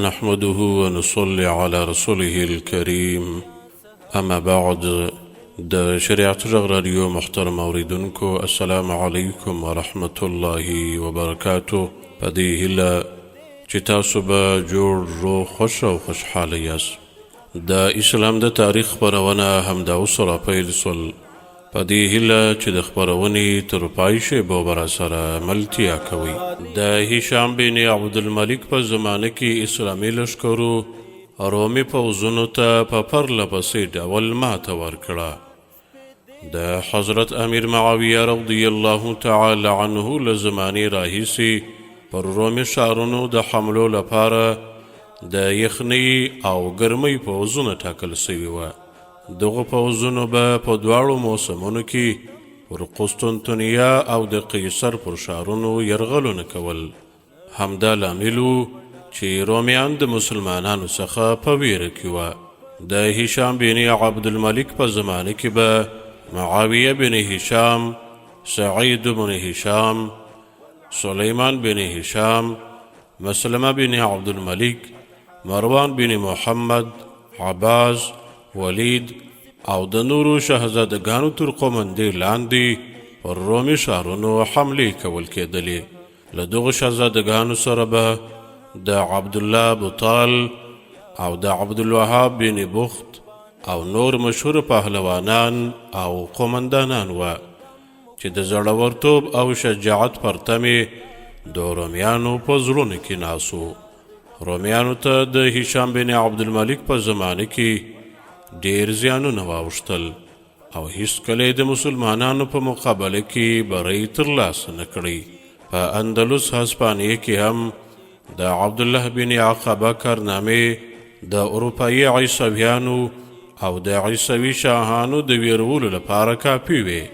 نحمده ونصلي على رسوله الكريم. اما بعد، د شریعت غږ رادیو محترم اوریدونکو، السلام علیکم ورحمة الله وبرکاته. په دې هیله چې تاسو به جوړ روغ خوش او خوشحاله یاست. د اسلام د تاریخ خپرونه همدا اوس راپیل سول. په دې هیله چې د خپرونې تر پای شیبو به راسره ملتیا کوئ. د هشام بن عبدالملک په زمانه کې اسلامي لښکرو رومي پوځونو ته په پرله پسې ډول ماته ورکړه. د حضرت امیر معاویه رضی الله تعالی عنه له زمانې راهیسې پر رومي ښارونو د حملو لپاره د یخنۍ او ګرمۍ پوځونه ټاکل سوي وه. دغه پوځونو به په دواړو موسمونو کې پر قسطنطنیه او د قیصر پر ښارونو یرغلونه کول. همدا لامل و چې رومیان د مسلمانانو څخه په ویره کې وه. د هشام بن عبدالملک په زمانه کې به معاویه بن هشام، سعید بن هشام، سلیمان بن هشام، مسلمه بن عبدالملک، مروان بن محمد، عباس، ولید او د نورو شهزادګانو تر قومندې لاندې پر رومي ښارونو حملې کول کېدلې. له دغو شهزادګانو سره به د عبدالله بطال او د عبدالوهاب بن بخت او نور مشهور پهلوانان او قومندانان وه چې د زړورتوب او شجاعت پرتمې د رومیانو په زړونو کې ناسو. رومیانو ته د هشام بن عبدالملک په زمانه کې ډیر زیانونه واوښتل او هیڅکله د مسلمانانو په مقابله کې بری ترلاسه نه کړی. په اندلس هسپانیه کې هم د عبدالله بن عقبه کارنامې د اروپایي عیسویانو او د عیسوي شاهانو د ویرولو لپاره کافي وې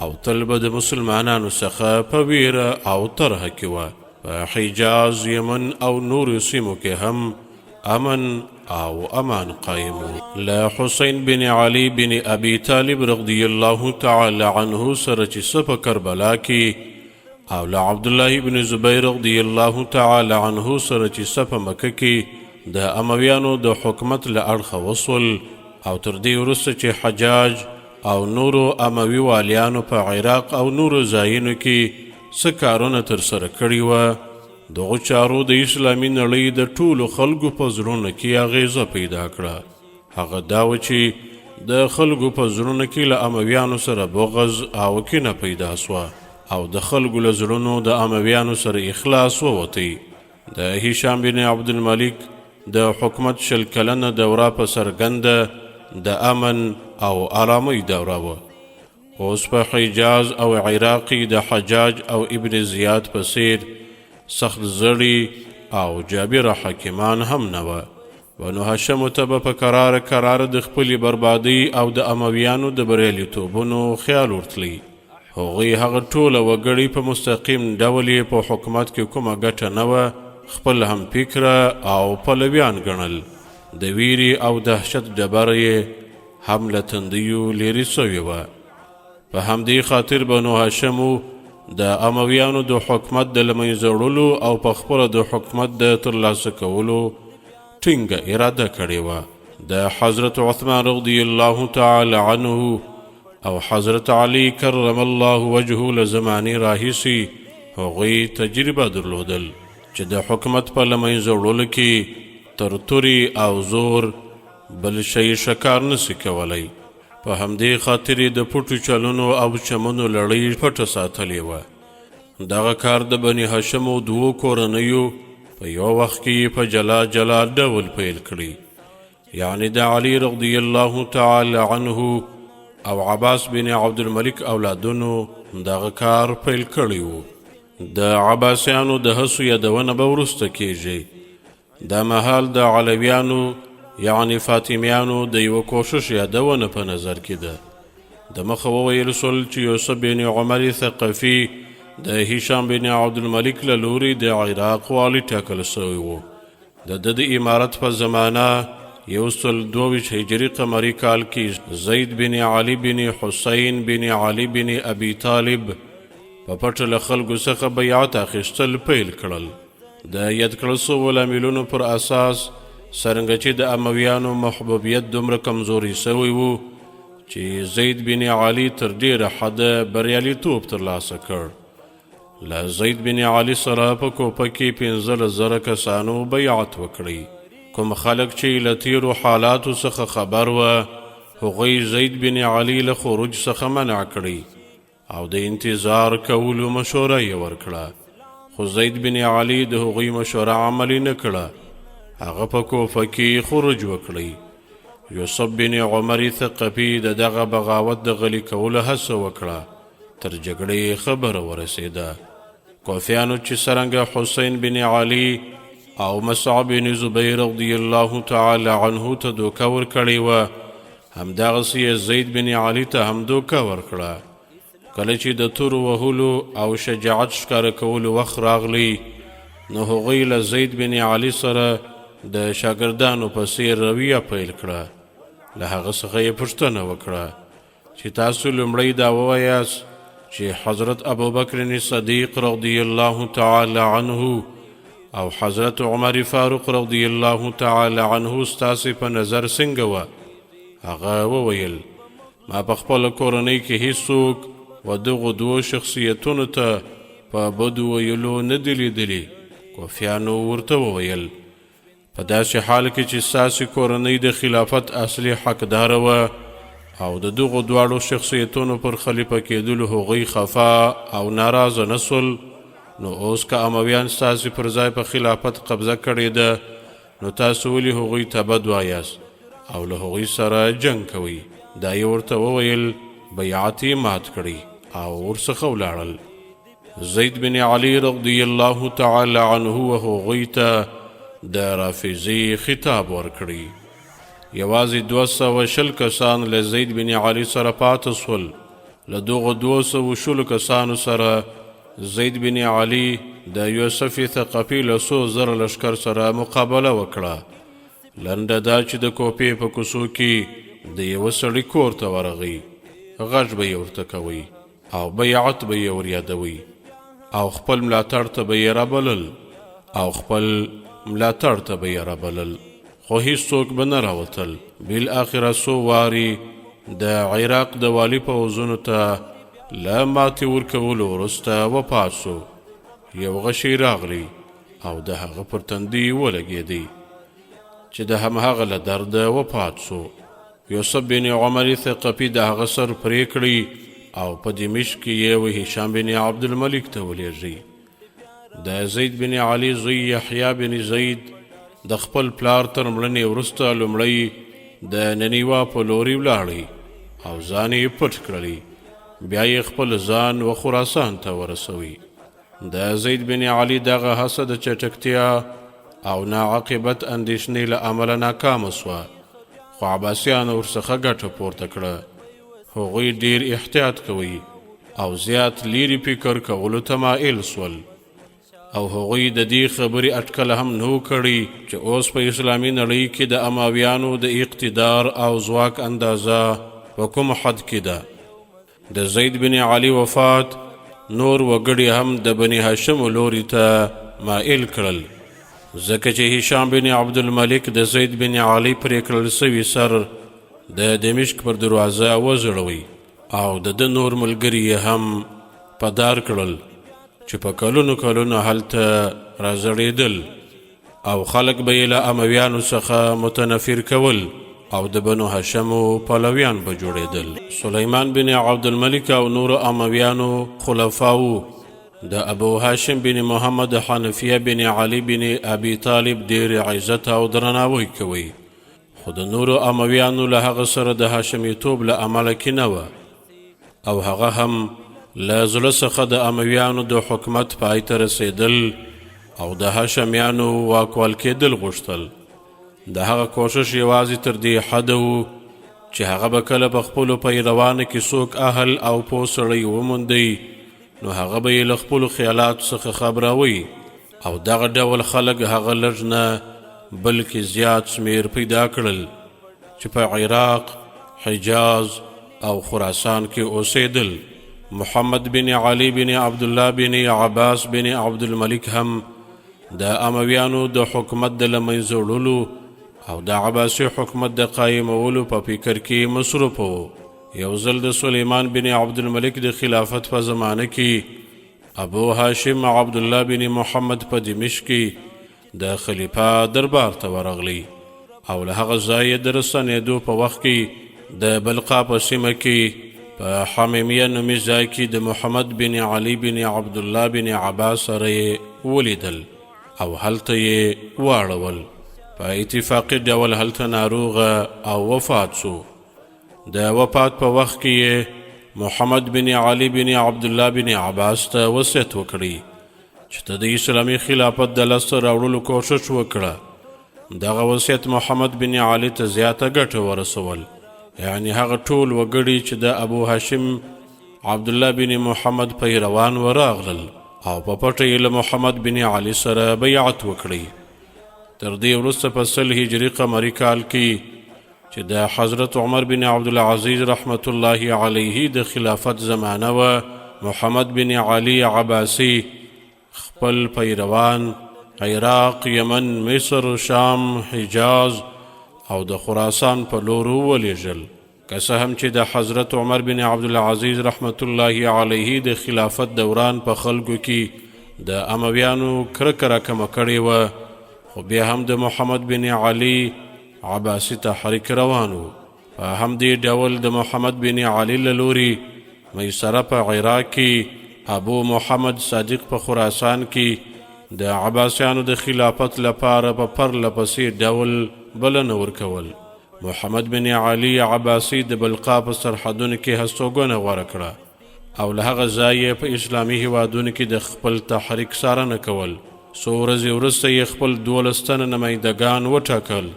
او تل به د مسلمانانو څخه په ویره او طرحه کې وه. په حجاز، یمن او نورو سیمو کې هم امن او امان قائم. له حسین بن علی بن ابي طالب رضی الله تعالی عنه سره چې څه په کربلا کې او له عبدالله بن زبیر رضی الله تعالی عنه سره چې څه په مکه کې د امویانو د حکومت له اړخه وصل او تر دې وروسته چې حجاج او نورو اموي والیانو په عراق او نورو ځایونو کې څه کارونه ترسره کړي وه، دغو چارو د اسلامي نړۍ د ټولو خلکو په زړونو کې اغیزه پیدا کړه. هغه دا و چې د خلکو په زړونو کې له امویانو سره بغض او کینه پیدا سوه او د خلکو له زړونو د امویانو سره اخلاص ووتی. د هشام بن عبدالملک د حکومت 20 کلنه دوره په څرګنده د امن او آرامۍ دوره وه. اوس په حجاز او عراق د حجاج او ابن زیاد په څیر سخت زړي او جابره حاکمان هم نه وه. بنو هاشمو ته به په کراره د خپلې بربادۍ او د امویانو د بریالیتوبونو خیال ورتلی. هغوی هغه ټوله وګړي په مستقیم ډول یې په حکومت کې کومه ګټه نه وه خپل هم فکره او پلویان ګڼل. د ویرې او دهشت ډبره یې هم له تندیو لیرې سوې وه. په همدې خاطر بنو هاشمو د امویانو د حکومت د له منځه وړلو او په خپله د حکومت د ترلاسه کولو ټینګه اراده کړې وه. د حضرت عثمان رضی الله تعالی عنه او حضرت علی کرم الله وجهه له زمانې راهیسې هغوی تجربه درلودل چې د حکومت په له منځه وړلو کې تر تورې او زور بل شی ښه نسی کولی. په همدې خاطر د پټو چلونو او چمنو لړۍ پټه ساتلې وه. دغه کار د بني هاشمو دوو کورنیو په یو وخت کې په جلا ډول پیل کړي، یعنی د علی رضی الله تعالی عنه او عباس بن عبدالملک اولادونو دغه کار پیل کړی وو. د عباسیانو د هڅو یادونه به وروسته کیږي. دا مهال د علویانو یعنی فاطمیانو د یو کوشش یادونه په نظر کې ده. د مخه وویل سول چې یوسف بن عمر ثقفي د هشام بن عبدالملک له لوري د عراق والی ټاکل سوی و. د امارت په زمانه 122 هجري قمري کال کې زید بن علی بن حسین بن علی بن ابي طالب په پټه له خلکو څخه بیعت اخیستل پیل کړل. د ید کړل سوو لاملونو پر اساس څرنګه چې د امویانو محبوبیت دومره کمزوري سوی و چې زید بن علي تر ډیره حده بریالیتوب ترلاسه کړ. له زید بن علي سره په کوپه کې 15,000 کسانو بیعت وکړی. کوم خلک چې له تیرو حالاتو څخه خبر وه هغوی زید بن علي له خروج څخه منع کړی او د انتظار کولو مشوره یې ورکړه. خو زید بن علي د هغوی مشوره عملي نه کړه. هغه په کوفه کې خروج وکړی. یوسف بن عمر ثقفي د دغه بغاوت د غلي کولو هڅه وکړه. تر جګړې خبره ورسېده. کوفیانو چې څرنګه حسین بن علي او مصعب بن زبیر رضی الله تعالی عنه ته دوکه ورکړې وه همدغسې یې زید بن علي ته هم دوکه ورکړه. کله چې د تورو وهلو او شجاعت ښکاره کولو وخت راغلی نو هغوی له زید بن علي سره د شاګردانو په څېر رویه پیل کړه. له هغه څخه یې پوښتنه وکړه چې تاسو لومړی دا ووایاست چې حضرت ابوبکر صدیق رضی الله تعالی عنه او حضرت عمر فاروق رضی الله تعالی عنه ستاسې په نظر څنګه وه؟ هغه وویل ما په خپله کورنۍ کې هیڅوک و دغو دوو شخصیتونو ته په بدو ویلو نه دي لیدلي. کوفیانو ورته وویل په داسې حال کې چې ستاسې کورنۍ د خلافت اصلي حقداره وه او د دغو دواړو شخصیتونو پر خلیفه کېدلو هغوی خفا او ناراضه نه سول، نو اوس که امویان ستاسې پر ځای په خلافت قبضه کړې ده نو تاسو ولې هغوی ته بد وایاست او له هغوی سره جنګ کوئ؟ دا یې ورته وویل بیعت یې مات کړی او ورڅخه ولاړل. زید بن علي رضی الله تعالی عنه هغوی ته د رافضي خطاب ورکړی. یوازې 220 کسان له زید بن علي سره پاته سول. له دغو 220 کسانو سره زید بن علي د یوسف ثقفي له 100,000 لشکر سره مقابله وکړه. لنډه دا چې د کوپې په کوڅو کې د یوه سړي کور ته ورغی. غږ به یې ورته کوئ او بیعت به یې وریادوئ او خپل ملاتړ ته به یې رابلل خو هیڅوک به نه راوتل. بالاخره څو وارې د عراق د والي پوځونو ته له ماتې ورکولو وروسته وفات سو. یو غشی راغلی او د هغه پر تندي ولګېدی چې د همهغه له درده وفات سو. یوسف بن عمر ثقفي د هغه سر پرې کړی او په دمشق کې یې هشام بن عبدالملک ته ولېږي. د زید بن علي زوی یحیی بن زید د خپل پلار تر مړنې وروسته لومړی د ننیوا په لوري ولاړی او ځان یې پټ کړلی. بیا یې خپل ځان و خراسان ته ورسوي. د زید بن علي دغه هڅه د چټکتیا او ناعاقبت اندېښنې له امله ناکامه سوه، خو عباسیانو ورڅخه ګټه پورته کړه. هغوی ډیر احتیاط کوي او زیات لیرې فکر کولو ته مایل سول او هغوی د دې خبرې اټکله هم نو کړي چې اوس په اسلامي نړۍ کې د امویانو د اقتدار او ځواک اندازه په کوم حد کې ده. د زید بن علي وفات نور وګړي هم د بني هاشم لوري ته مایل کړل، ځکه چې هشام بن عبدالملک د زید بن علي پرې کړل سوي سر د دمشق پر دروازه وزړوي او د ده نور ملګري هم په دار کړل چې په کلونو کلونو هلته رازړېدل او خلک به یې له امویانو څخه متنفر کول او د بنو هاشمو پلویان به جوړېدل. سلیمان بن عبدالملک او نور امویانو خلفاو د ابو هاشم بن محمد حنفیه بن علي بن ابي طالب ډېر عزت او درناوی کوي، خو د نورو امویانو له هغه سره د هاشمیتوب له امله کینه وه او هغه هم له زړه څخه د امویانو د حکومت پای ته رسېدل او د هاشمیانو واکوال کېدل غوښتل. د هغه کوشش یوازې تر دې حده و چې هغه به کله په خپلو پیروانو کې څوک اهل او پوه سړی وموندی نو هغه به یې له خپلو خیالاتو څخه خبروي او دغه ډول خلک هغه لږ نه بلکې زیات شمیر پیدا کړل چې په عراق، حجاز او خراسان کې اوسېدل. محمد بن علي بن عبدالله بن عباس بن عبدالملک هم د امویانو د حکومت د له منځه وړلو او د عباسي حکومت د قایمولو په فکر کې مصروف و. یو ځل د سلیمان بن عبدالملک د خلافت په زمانه کې ابو هاشم عبدالله بن محمد په دمشق کې د خلیفه دربار ته ورغلی او له هغه ځایه د رسنېدو په وخت کې د بلقا په سیمه کې په حمیمیه نومي ځای کې د محمد بن علي بن عبدالله بن عباس سره یې ولیدل او هلته یې واړول. په اتفاقي ډول هلته ناروغه او وفات سو. د وفات په وخت کې محمد بن علي بن عبدالله بن عباس ته وصیت وکړي چې ته د اسلامي خلافت د لاسته راوړلو کوشش وکړه. دغه وصیت محمد بن علي ته زیاته ګټه ورسول، یعنی هغه ټول وګړي چې د ابو هاشم عبدالله بن محمد پیروان وراغلل او په پټه یې له محمد بن علي سره بیعت وکړي. تر دې وروسته په 100 هجري قمري کال کې چې د حضرت عمر بن عبدالعزیز رحمت الله علیه د خلافت زمانه و، محمد بن علي عباسی خپل پیروان عراق، یمن، مصر، شام، حجاز او د خراسان په لور ولیږل. که څه هم چې د حضرت عمر بن عبدالعزیز رحمت الله علیه د خلافت دوران په خلکو کې د امویانو کرکه راکمه کړې وه، خو بیا هم د محمد بن علي عباسی تحریک روانو. په همدې ډول د محمد بن علي له لورې میسره په عراق کې، ابو محمد صادق په خراسان کې د عباسیانو د خلافت لپاره په پرله پسې ډول بلنه ورکول. محمد بن علي عباسی د بلقا په سرحدونو کې هستوګنه غوره کړه او له هغه ځایه په اسلامي هیوادونو کې د خپل تحریک څارنه کول. څو ورځې وروسته یې خپل 12 تنه نمایندګان وټاکل.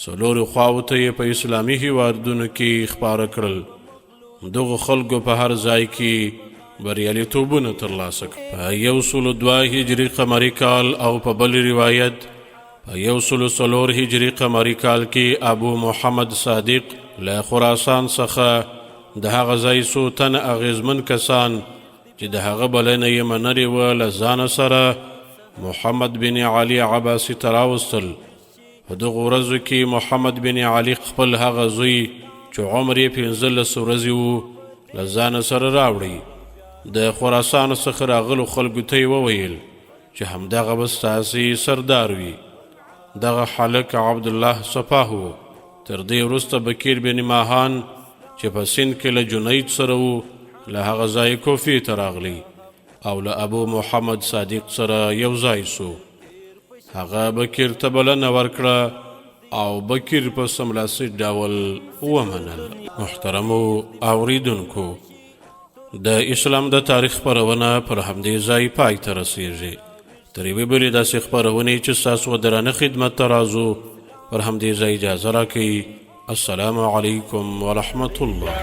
څلورو خواو ته یې په اسلامي هیوادونو کې خپاره کړل. دغو خلکو په هر ځای کې بریالیتوبونه ترلاسه کړل. په 102 هجري قمري کال او په بل روایت په 104 هجري قمري کال کې ابو محمد صادق له خراسان څخه د هغه ځای څو تنه اغیزمن کسان چې د هغه بلنه یې منلې وه له ځانه سره محمد بن علي عباسي ته راوستل. په دغو ورځو کې محمد بن علي خپل هغه زوی چې عمر یې 15 ورځې و له ځانه سره راوړی. د خراسان څخه راغلو خلکو ته یې وویل چې همدغه به ستاسې سردار وي. دغه هلک عبدالله صفاه و. تر دې وروسته بکیر بن ماهان چې په سند کې له جنید سره و له هغه ځای کوفې ته راغلی او له ابو محمد صادق سره یو ځای سو. هغه بکیر ته بلنه ورکړه او بکیر په سملاسي ډول ومنل. محترمو اوریدونکو، د اسلام د تاریخ خپرونه پر همدې ځای پای ته رسیږي. تر یوې بلې داسې خپرونې چې ستاسو درانه خدمت ته راځو پر همدې ځای اجازه راکوي. السلام علیکم ورحمة الله.